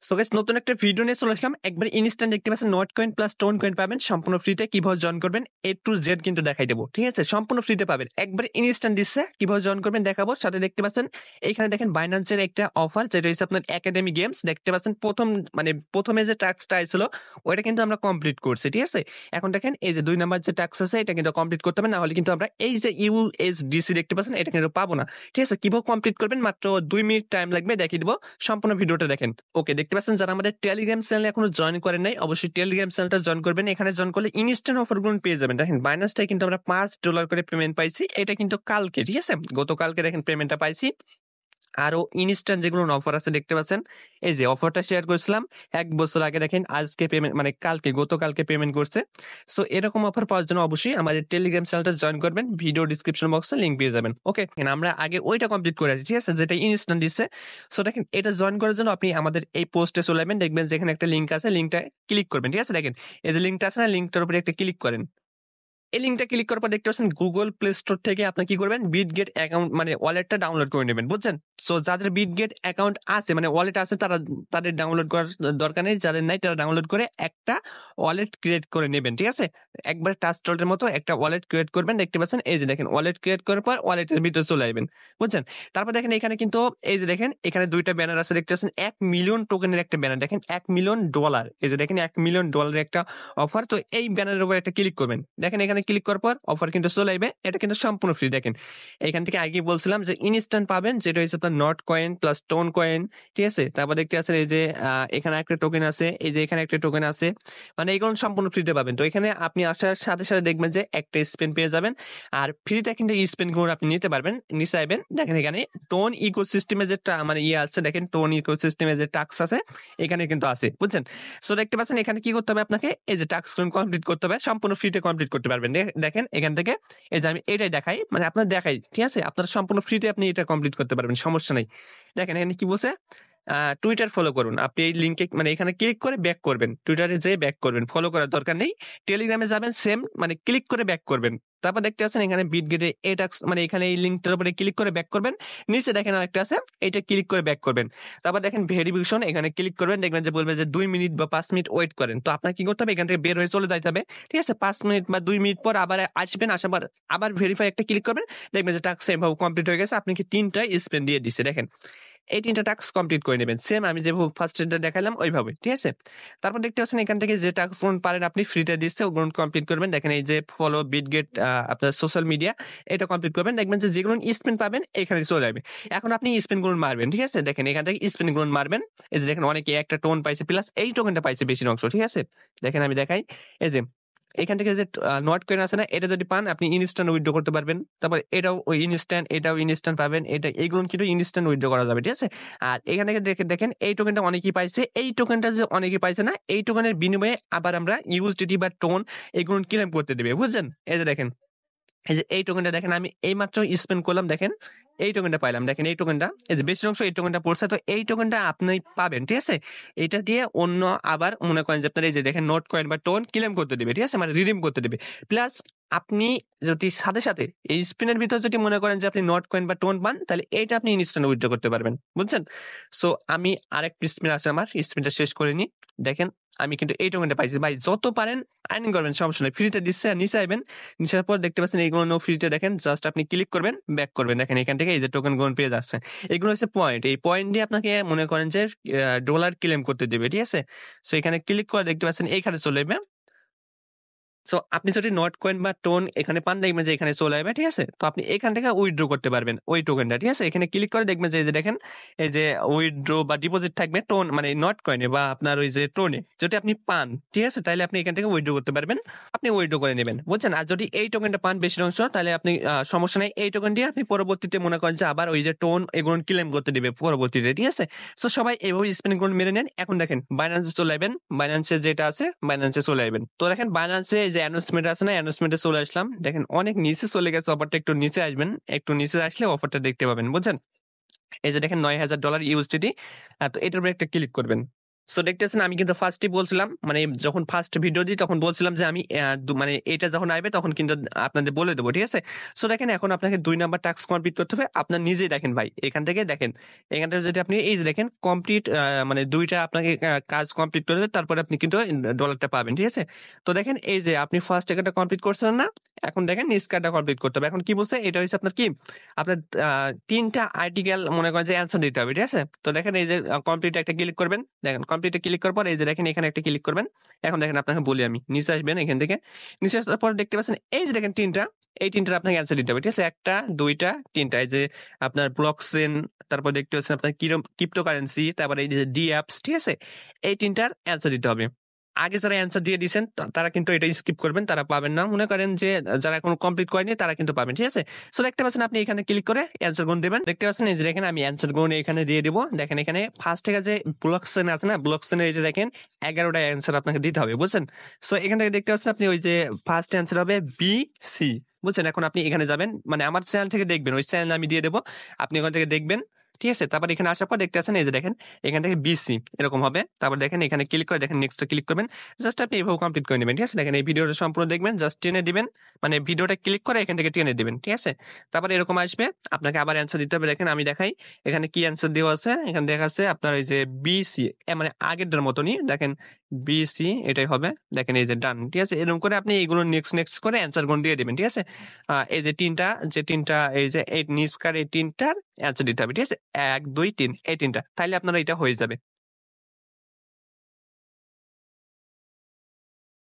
So guys নতুন একটা video নিয়ে চলে আসলাম। একবার ইনস্ট্যান্ট দেখতে পাচ্ছেন not coin plus tone coin পাবেন সম্পূর্ণ ফ্রিতে। কিভাবে জয়েন করবেন এ টু জেড কিন্তু দেখাই দেবো, ঠিক আছে? সম্পূর্ণ ফ্রিতে পাবেন, একবার ইনস্ট্যান্ট দিচ্ছে। কিভাবে জয়েন করবেন দেখাবো। সাথে দেখতে পাচ্ছেন এখানে দেখেন বাইন্যান্সের একটা অফার, যেটা হচ্ছে আপনার একাডেমি গেমস। দেখতে পাচ্ছেন প্রথমে যে টাস্কটা ছিল ওইটা কিন্তু আমরা কমপ্লিট করছি, ঠিক আছে? এখন দেখেন এই যে 2 নাম্বার যে টাস্ক আছে এটা কিন্তু কমপ্লিট করতে হবে, না হলে কিন্তু আমরা এই যে ইউএসডিসি দেখতে পাচ্ছেন এটা কিন্তু পাবো না, ঠিক আছে? কিভাবে কমপ্লিট করবেন, মাত্র 2 মিনিট টাইম লাগবে, দেখিয়ে দিব। সম্পূর্ণ ভিডিওটা দেখেন। ওকে, দেখতে পাচ্ছেন যারা আমাদের টেলিগ্রাম চ্যানেলে এখনো জয়েন করেন নাই, অবশ্যই টেলিগ্রাম চ্যানেলটা জয়েন করবেন। এখানে জয়েন করলে ইনস্ট্যান্ট অফারগুলো পেয়ে যাবেন। দেখেন বাইন্যান্সটাই কিন্তু আমরা $5 করে পেমেন্ট পাইছি, এটা কিন্তু কালকে, ঠিক আছে? গতকালকে দেখেন পেমেন্টটা পাইছি। আরো ইনস্ট্যান্ট যেগুলো অফার আছে দেখতে পাচ্ছেন, এই যে অফারটা শেয়ার করেছিলাম 1 বছর আগে, দেখেন আজকে পেমেন্ট মানে গতকালকে পেমেন্ট করছে। সো এরকম অফার পাওয়ার জন্য অবশ্যই আমাদের টেলিগ্রাম চ্যানেলটা জয়েন করবেন, ভিডিও ডিসক্রিপশন বক্সে লিংক পেয়ে যাবেন। ওকে, আমরা আগে ওইটা কমপ্লিট করে আছি, ঠিক আছে, যেটা ইনস্ট্যান্ট দিচ্ছে। সো দেখেন এটা জয়েন করার জন্য আপনি আমাদের এই পোস্টে চলে যাবেন, দেখবেন যেখানে একটা লিংক আছে, লিংকটা ক্লিক করবেন, ঠিক আছে? দেখেন এই যে লিংকটা আছে না, লিংকটার উপরে একটা ক্লিক করেন। এই লিংকটা ক্লিক করার পর দেখতে পাচ্ছেন গুগল প্লে স্টোর থেকে আপনি কি করবেন, বিটগেট অ্যাকাউন্ট মানে ওয়ালেটটা ডাউনলোড করে নেবেন, বুঝছেন? সো যাদের বিটগেট অ্যাকাউন্ট আছে মানে ওয়ালেট আছে তাদের ডাউনলোড করার দরকার নেই, যাদের নাই তারা ডাউনলোড করে একটা ওয়ালেট ক্রিয়েট করে নেবেন, ঠিক আছে? একবার টাচ টোলের মতো একটা ওয়ালেট ক্রিয়েট করবেন। দেখতে পাচ্ছেন এই যে দেখেন ওয়ালেট ক্রিয়েট করার পর ওয়ালেটের ভিতরে চলে আসবেন, বুঝছেন? তারপর দেখেন এখানে কিন্তু এই যে দেখেন এখানে 2টা ব্যানার আছে, দেখতে পাচ্ছেন 1 মিলিয়ন টোকেনের একটা ব্যানার, দেখেন $1 মিলিয়ন, এই যে দেখেন $1 মিলিয়ন একটা অফার। তো এই ব্যানারের উপর একটা ক্লিক করবেন, দেখেন এখানে ক্লিক করার পর অফার কিন্তু চলে আসবে। এটা কিন্তু সম্পূর্ণ ফ্রি। দেখেন এখান থেকে আগে বলছিলাম যে ইনস্ট্যান্ট পাবেন, যেটা হচ্ছে আপনার not coin plus tone coin, ঠিক আছে? তারপর দেখতে আছেন এই যে এখানে একটা টোকেন আছে, এই যে এখানে একটা টোকেন আছে, মানে এগুলো সম্পূর্ণ ফ্রিতে পাবেন। তো এখানে আপনি আসার সাথে সাথে দেখবেন যে একটা স্পেন পেয়ে যাবেন, আর ফ্রিতে কিন্তু স্পেন গুলো আপনি নিতে পারবেন, নিচে আসবেন। দেখেন এখানে টোন ইকোসিস্টেমে যে মানে আছে, দেখেন টোন ইকোসিস্টেমে যে টাস্ক আছে এখানে কিন্তু আছে, বুঝছেন? সো দেখতে পাচ্ছেন এখানে কি করতে হবে আপনাকে, এই যে টাস্ক কমপ্লিট করতে হবে, সম্পূর্ণ ফ্রিতে কমপ্লিট করতে পারবেন। দেখেন এখান থেকে এই যে আমি এটাই দেখাই, মানে আপনার দেখাই, ঠিক আছে? আপনার সম্পূর্ণ ফ্রিতে আপনি এটা কমপ্লিট করতে পারবেন, সমস্যা নাই। দেখেন এখানে কি বলছে, টুইটার ফলো করুন। আপনি এই লিঙ্কে মানে এখানে ক্লিক করে ব্যাক করবেন, টুইটারে যেয়ে ব্যাক করবেন, ফলো করার দরকার নেই। টেলিগ্রামে যাবেন, সেম মানে ক্লিক করে ব্যাক করবেন। তারপর দেখতে পাচ্ছেন এখানে বিটগেটে এই টাস্ক মানে এখানে এই লিঙ্কটার উপরে ক্লিক করে ব্যাক করবেন। নিচে দেখেন আরেকটা আছে, এটা ক্লিক করে ব্যাক করবেন। তারপর দেখেন ভেরিফিকেশন, এখানে ক্লিক করবেন, দেখবেন যে বলবে যে 2 মিনিট বা 5 মিনিট ওয়েট করেন। তো আপনার কি করতে হবে, এখান থেকে বের হয়ে চলে যাইতে হবে, ঠিক আছে? 5 মিনিট বা 2 মিনিট পর আবার আসবেন, আসার পর আবার ভেরিফাই একটা ক্লিক করবেন, দেখবেন যে টাস্ক এভাবে কমপ্লিট হয়ে গেছে। আপনি কি 3টা স্পেন দিয়ে দিচ্ছে, দেখেন এই 3টা টাস্ক কমপ্লিট করে নেবেন, সেম আমি যেভাবে ফার্স্ট এটা দেখালাম ওইভাবে, ঠিক আছে? তারপর দেখতে পাচ্ছেন এখান থেকে যে টাস্ক পারেন আপনি ফ্রিতে দিচ্ছে ওগুলো কমপ্লিট করবেন। দেখেন এই যে ফলো বিটগেট আপনার সোশ্যাল মিডিয়া, এটা কমপ্লিট করবেন, দেখবেন যে যেগুলো স্পেন পাবেন এখানে চলে যাবে। এখন আপনি স্পেন গুলো মারবেন, ঠিক আছে? দেখেন এখান থেকে স্পেন গুলো মারবেন। এই যে দেখেন অনেকে একটা টোন পাইছে, প্লাস এই টোকেনটা পাইছে বেশি অংশ, ঠিক আছে? দেখেন আমি দেখাই, এই যে এখান থেকে যে নট কয়েন আছে না, এটা যদি পান আপনি ইনস্ট্যান্ট উইথড্র করতে পারবেন। তারপর এটাও ওই ইনস্ট্যান্ট, এটাও ইনস্ট্যান্ট পাবেন, এটা এইগুলো কিন্তু ইনস্ট্যান্ট উইথড্র করা যাবে, ঠিক আছে? আর এখান থেকে দেখেন এই টোকেনটা অনেকেই পাইছে, এই টোকেনটা যে অনেকেই পাইছে না, এই টোকেনের বিনিময়ে আবার আমরা ইউএসডিটি বা টোন এগুলো ক্লেম করতে দেবে, বুঝছেন? এই যে দেখেন এই যে এই টোকেনটা দেখেন আমি এইমাত্র স্পেন্ড করলাম, দেখেন এই টোকেনটা পাইলাম, দেখেন এই টোকেনটা, এই যে বেশি অংশ এই টোকেনটা পড়ছে। তো এই টোকেনটা আপনি পাবেন, ঠিক আছে? এটা দিয়ে অন্য আবার মনে করেন যে আপনার এই যে দেখেন নোট কয়েন বা টোন ক্লেম করতে দিবে, ঠিক আছে, মানে রিডিম করতে দিবে। প্লাস আপনি যদি সাথে সাথে এই স্পিনের ভিতর যদি মনে করেন যে আপনি নোট কয়েন বা টোন পান, তাহলে এটা আপনি ইনস্ট্যান্ট উইথড্র করতে পারবেন, বুঝছেন? সো আমি আরেক স্পিন আছে, আমার স্পিনটা শেষ করে নি। দেখেন আমি কিন্তু এই টোকেনটা পাইছি ভাই, যত পারেন আর্নিং করবেন, সমস্যা নেই। ফ্রিতে দিচ্ছে, নিচে আইবেন, নিচের পর দেখতে পাচ্ছেন এইগুলো নো ফ্রিতে, দেখেন জাস্ট আপনি ক্লিক করবেন, ব্যাক করবেন, দেখেন এখান থেকে এই যে টোকেন গুলো পেয়ে যাচ্ছেন। এগুলো হচ্ছে পয়েন্ট, এই পয়েন্ট দিয়ে আপনাকে মনে করেন যে ডলার ক্লেম করতে দেবে, ঠিক আছে? সো এখানে ক্লিক করে দেখতে পাচ্ছেন এইখানে চলে যাবে। সো আপনি যদি নট কয়েন বা টোন এখানে পান, দেখবেন যে এখানে চলে আসবে, ঠিক আছে? তো আপনি এখান থেকে উইথড্র করতে পারবেন ওই টোকেনটা, ঠিক আছে? এখানে ক্লিক করে দেখবেন যে এই যে দেখেন এই যে উইথড্র বা ডিপোজিট থাকবে টোন মানে নট কয়েনে বা আপনার ওই যে টোনে, যদি আপনি পান, ঠিক আছে, তাহলে আপনি এখান থেকে উইথড্র করতে পারবেন, আপনি উইথড্র করে নেবেন, বুঝছেন? আর যদি এই টোকেনটা পান বেশি অংশ, তাহলে আপনি সমস্যা নেই, এই টোকেন দিয়ে আপনি পরবর্তীতে মনে করেন যে আবার ওই যে টোন এগুলো ক্লেম করতে দিবে পরবর্তীতে, ঠিক আছে? তো সবাই এইভাবে স্পেনিং গুলো মেরে নেন। এখন দেখেন বাইন্যান্সে চলে আসবেন, বাইন্যান্সে যেটা আছে বাইন্যান্সে চলে আসবেন। তো দেখেন বাইন্যান্সে যে অ্যানাউন্সমেন্ট আছে না, অ্যানাউন্সমেন্টে চলে আসলাম, দেখেন অনেক নিচে চলে গেছে অফারটা, একটু নিচে আসবেন, একটু নিচে আসলে অফারটা দেখতে পাবেন, বুঝছেন? এই যে দেখেন $9,000 ইউএসডিটি, তো এটার উপরে একটা ক্লিক করবেন। সো দেখতেছেন আমি কিন্তু ফার্স্টই বলছিলাম, মানে যখন ফার্স্ট ভিডিও দিই তখন বলছিলাম যে আমি মানে এটা যখন আসবে তখন কিন্তু আপনাদের বলে দেবো, ঠিক আছে? সো দেখেন এখন আপনাকে 2 নাম্বার টাস্ক কমপ্লিট করতে হবে। আপনার নিজেই দেখেন ভাই, এখান থেকে দেখেন, এখান থেকে যদি আপনি এই যে দেখেন কমপ্লিট, মানে 2টা আপনাকে কাজ কমপ্লিট করবে, তারপরে আপনি কিন্তু ডলারটা পাবেন, ঠিক আছে? তো দেখেন এই যে আপনি ফার্স্ট একটা কমপ্লিট করছেন না, এখন দেখেন নিস্কারটা কমপ্লিট করতে হবে। এখন কি বলছে, এটা হচ্ছে আপনার কি, আপনার 3টা আর্টিকেল মনে করেন যে অ্যান্সার দিতে হবে, ঠিক আছে? তো দেখেন এই যে কমপ্লিট একটা ক্লিক করবেন, দেখেন কমপ্লিটে ক্লিক করার পর এই যে দেখেন এখানে একটা ক্লিক করবেন। এখন দেখেন আপনাকে বলি আমি, নিচে আসবেন, এখান থেকে নিচে আসার পর দেখতে পাচ্ছেন এই যে দেখেন 3টা, এই 3টার আপনাকে অ্যান্সার দিতে হবে, ঠিক আছে? 1টা 2টা 3টা, এই যে আপনার ব্লক চেইন, তারপর দেখতে পাচ্ছেন আপনার ক্রিপ্টোকারেন্সি, তারপরে এই যে ডি অ্যাপস, ঠিক আছে? এই 3টার অ্যান্সার দিতে হবে। আগে যারা অ্যান্সার দিয়ে দিয়েছেন তারা কিন্তু এটা স্কিপ করবেন, তারা পাবেন না। মনে করেন যে যারা এখনো কমপ্লিট করেনি তারা কিন্তু পাবেন, ঠিক আছে? সো দেখতে পাচ্ছেন আপনি এখানে ক্লিক করে অ্যান্সার গুণ দেবেন। দেখতে পাচ্ছেন এই যে দেখেন আমি অ্যান্সার গুণ এখানে দিয়ে দিব। দেখেন এখানে ফার্স্ট থেকে যে ব্লক চেইন আছে না, ব্লক চেইনের এই যে দেখেন 11টা অ্যান্সার আপনাকে দিতে হবে, বুঝছেন? সো এখান থেকে দেখতে পাচ্ছেন আপনি ওই যে ফার্স্ট অ্যান্সার হবে বি সি, বুঝছেন? এখন আপনি এখানে যাবেন, মানে আমার চ্যানেল থেকে দেখবেন, ওই চ্যানেল আমি দিয়ে দেবো, আপনি ওখান থেকে দেখবেন, ঠিক আছে? তারপর এখানে আসার পর দেখতে পাচ্ছেন এই যে দেখেন এখান থেকে বিসি এরকম হবে। তারপর দেখেন এখানে ক্লিক করে দেখেন নেক্সট ক্লিক করবেন। জাস্ট আপনি এভাবে কমপ্লিট করে নেবেন, ঠিক আছে? দেখেন এই ভিডিওটা সম্পূর্ণ দেখবেন, জাস্ট টেনে দিবেন, মানে ভিডিওটা ক্লিক করে এখান থেকে টেনে দিবেন, ঠিক আছে? তারপর এরকম আসবে, আপনাকে আবার অ্যান্সার দিতে হবে। দেখেন আমি দেখাই এখানে কি অ্যান্সার দেওয়া আছে, এখানে দেখা যাচ্ছে আপনার এই যে বিসি, মানে আগেরটার মতনই দেখেন বিসি এটাই হবে। দেখেন এই যে ডান, ঠিক আছে? এরকম করে আপনি এইগুলো নেক্সট নেক্সট করে অ্যান্সার গুণ দিয়ে দিবেন, ঠিক আছে? এই যে তিনটা এই যে এই নিচকার এই 3টার অ্যান্সার দিতে হবে, ঠিক আছে? 1 2 3 এই 3টা, তাইলে আপনারা এটা হয়ে যাবে।